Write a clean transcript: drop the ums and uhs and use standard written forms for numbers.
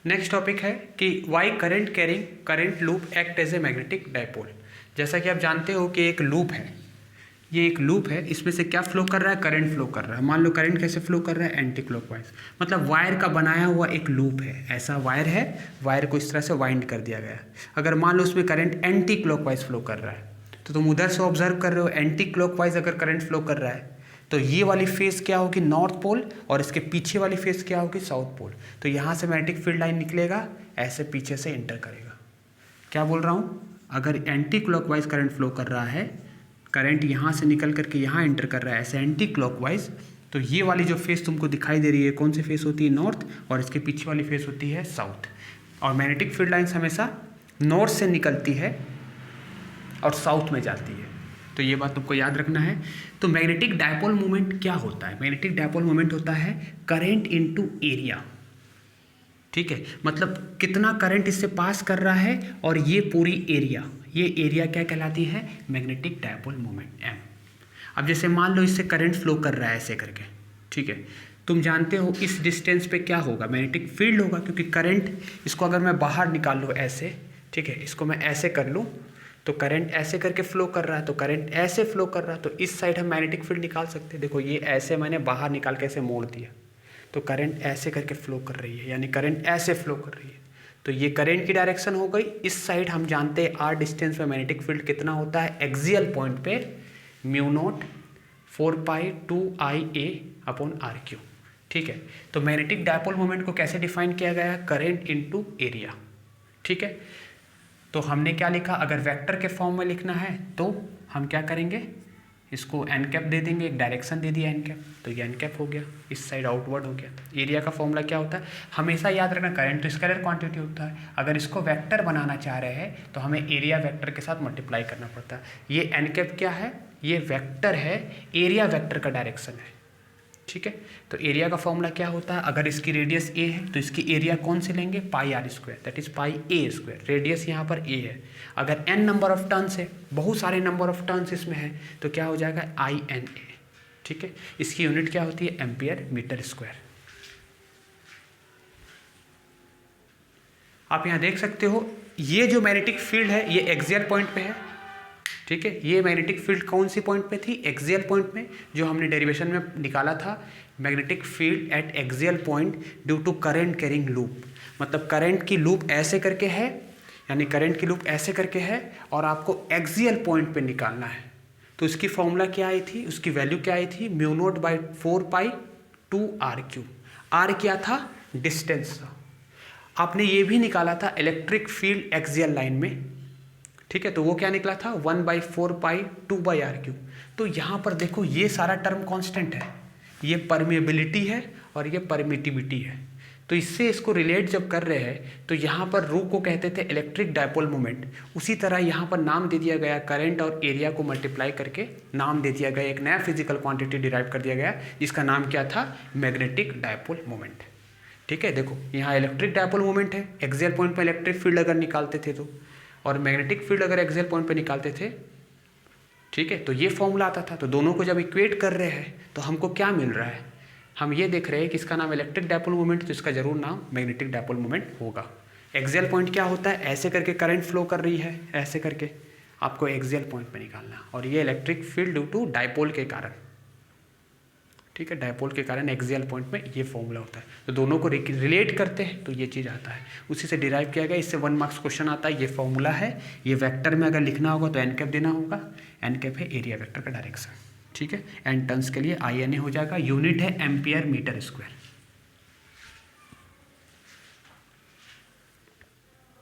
Next topic है कि why current carrying current loop act as a magnetic dipole. जैसा कि आप जानते हो कि एक लूप है, ये एक लूप है, इसमें से क्या फ्लो कर रहा है, करंट फ्लो कर रहा है। मान लो करंट कैसे फ्लो कर रहा है, एंटी क्लॉकवाइज, मतलब वायर का बनाया हुआ एक लूप है। ऐसा वायर है, वायर को इस तरह से वाइंड कर दिया गया। अगर मान लो उसमें करंट एंटी क्लॉकवाइज फ्लो कर रहा है, तो तुम उधर से ऑब्जर्व कर रहे हो एंटी क्लॉकवाइज अगर करंट फ्लो कर रहा है, तो ये वाली फेस क्या होगी, नॉर्थ पोल, और इसके पीछे वाली फेस क्या होगी, साउथ पोल। तो यहाँ से मैग्नेटिक फील्ड लाइन निकलेगा, ऐसे पीछे से एंटर करेगा। क्या बोल रहा हूँ, अगर एंटी क्लॉकवाइज करंट फ्लो कर रहा है, करंट यहाँ से निकल करके यहाँ एंटर कर रहा है ऐसे एंटी क्लॉकवाइज, तो ये वाली जो फेस तुमको दिखाई दे रही है कौन सी फेस होती है, नॉर्थ, और इसके पीछे वाली फेस होती है साउथ। और मैग्नेटिक फील्ड लाइन्स हमेशा नॉर्थ से निकलती है और साउथ में जाती है, तो ये बात तुमको याद रखना है। तो मैग्नेटिक डायपोल मोमेंट क्या होता है, मैग्नेटिक डायपोल मोमेंट होता है करंट इनटू एरिया। ठीक है, मतलब कितना करंट इससे पास कर रहा है और ये पूरी एरिया, ये एरिया क्या कहलाती है, मैग्नेटिक डायपोल मोमेंट एम। अब जैसे मान लो इससे करंट फ्लो कर रहा है ऐसे करके, ठीक है, तुम जानते हो इस डिस्टेंस पे क्या होगा, मैग्नेटिक फील्ड होगा, क्योंकि करंट, इसको अगर मैं बाहर निकाल लूँ ऐसे, ठीक है, इसको मैं ऐसे कर लूँ तो करंट ऐसे करके फ्लो कर रहा है, तो करंट ऐसे फ्लो कर रहा है, तो इस साइड हम मैग्नेटिक फील्ड निकाल सकते हैं। देखो ये ऐसे मैंने बाहर निकाल के ऐसे मोड़ दिया, तो करंट ऐसे करके फ्लो कर रही है, यानी करंट ऐसे फ्लो कर रही है, तो ये करंट की डायरेक्शन हो गई। इस साइड हम जानते हैं आर डिस्टेंस में मैग्नेटिक फील्ड कितना होता है, एक्सियल पॉइंट पे mu naught 4π2IA upon RQ। ठीक है, तो मैग्नेटिक डायपोल मोमेंट को कैसे डिफाइन किया गया है, करंट इनटू एरिया। ठीक है, तो हमने क्या लिखा, अगर वेक्टर के फॉर्म में लिखना है तो हम क्या करेंगे, इसको एन कैप दे देंगे, एक डायरेक्शन दे दिया एन कैप, तो ये एन कैप हो गया, इस साइड आउटवर्ड हो गया। एरिया का फॉर्मूला क्या होता है, हमेशा याद रखना, करंट तो स्केलर क्वांटिटी होता है, अगर इसको वेक्टर बनाना चाह रहे हैं तो हमें एरिया वेक्टर के साथ मल्टीप्लाई करना पड़ता है। ये एन कैप क्या है, ये वेक्टर है, एरिया वेक्टर का डायरेक्शन है। ठीक है, तो एरिया का फॉर्मूला क्या होता है, अगर इसकी रेडियस ए है तो इसकी एरिया कौन से लेंगे, πr², that is πa²। Radius यहाँ पर ए है, अगर n नंबर ऑफ टर्न्स है, बहुत सारे नंबर ऑफ टर्न्स इसमें है, तो क्या हो जाएगा INA। ठीक है, इसकी यूनिट क्या होती है, एम्पियर मीटर स्क्वायर। आप यहाँ देख सकते हो ये जो मैग्नेटिक फील्ड है ये एक्सियल पॉइंट पे है। ठीक है, ये मैग्नेटिक फील्ड कौन सी पॉइंट पे थी, एक्सियल पॉइंट में, जो हमने डेरिवेशन में निकाला था, magnetic field at axial point due to current carrying loop. मतलब करंट की लूप ऐसे करके है, यानी करंट की लूप ऐसे करके है और आपको एक्सियल पॉइंट पे निकालना है। तो इसकी फॉर्मूला क्या आई थी, उसकी वैल्यू क्या आई थी, mu naught by 4π2RQ। Are क्या था, डिस्टेंस था। आपने ये भी निकाला था इलेक्ट्रिक फील्ड एक्सियल लाइन में। ठीक है, तो वो क्या निकला था, 1/4π2/RQ। तो यहाँ पर देखो ये सारा टर्म कांस्टेंट है, ये परमेबिलिटी है और ये परमिटिविटी है। तो इससे इसको रिलेट जब कर रहे हैं तो यहाँ पर रू को कहते थे इलेक्ट्रिक डायपोल मोमेंट, उसी तरह यहाँ पर नाम दे दिया गया, करंट और एरिया को मल्टीप्लाई करके नाम दे दिया गया, एक नया फिजिकल क्वांटिटी डिराइव कर दिया गया, जिसका नाम क्या था, मैग्नेटिक डायपोल मोमेंट। ठीक है, देखो यहाँ इलेक्ट्रिक डायपोल मोमेंट है, एक्सियल पॉइंट पर इलेक्ट्रिक फील्ड अगर निकालते थे तो, और मैग्नेटिक फील्ड अगर एक्सियल पॉइंट पे निकालते थे, ठीक है, तो ये फॉर्मूला आता था। तो दोनों को जब इक्वेट कर रहे हैं तो हमको क्या मिल रहा है, हम ये देख रहे हैं कि इसका नाम इलेक्ट्रिक डायपोल मोमेंट, तो इसका जरूर नाम मैग्नेटिक डायपोल मोमेंट होगा। एक्सियल पॉइंट क्या होता है, ऐसे करके करंट फ्लो कर रही है, ऐसे करके आपको एक्सियल पॉइंट पे निकालना, और ये electric field due to dipole के कारण, ठीक है, डायपोल के कारण एक्सियल पॉइंट में ये फॉर्मूला होता है। तो दोनों को रिलेट करते हैं तो ये चीज़ आता है, उसी से डिराइव किया गया। इससे 1 मार्क्स क्वेश्चन आता है, ये फॉर्मूला है, ये वेक्टर में अगर लिखना होगा तो एन कैप देना होगा, एन कैप है एरिया वेक्टर का डायरेक्शन। ठीक है, एन टर्न्स के लिए INA हो जाएगा, यूनिट है एम्पियर मीटर स्क्वायर।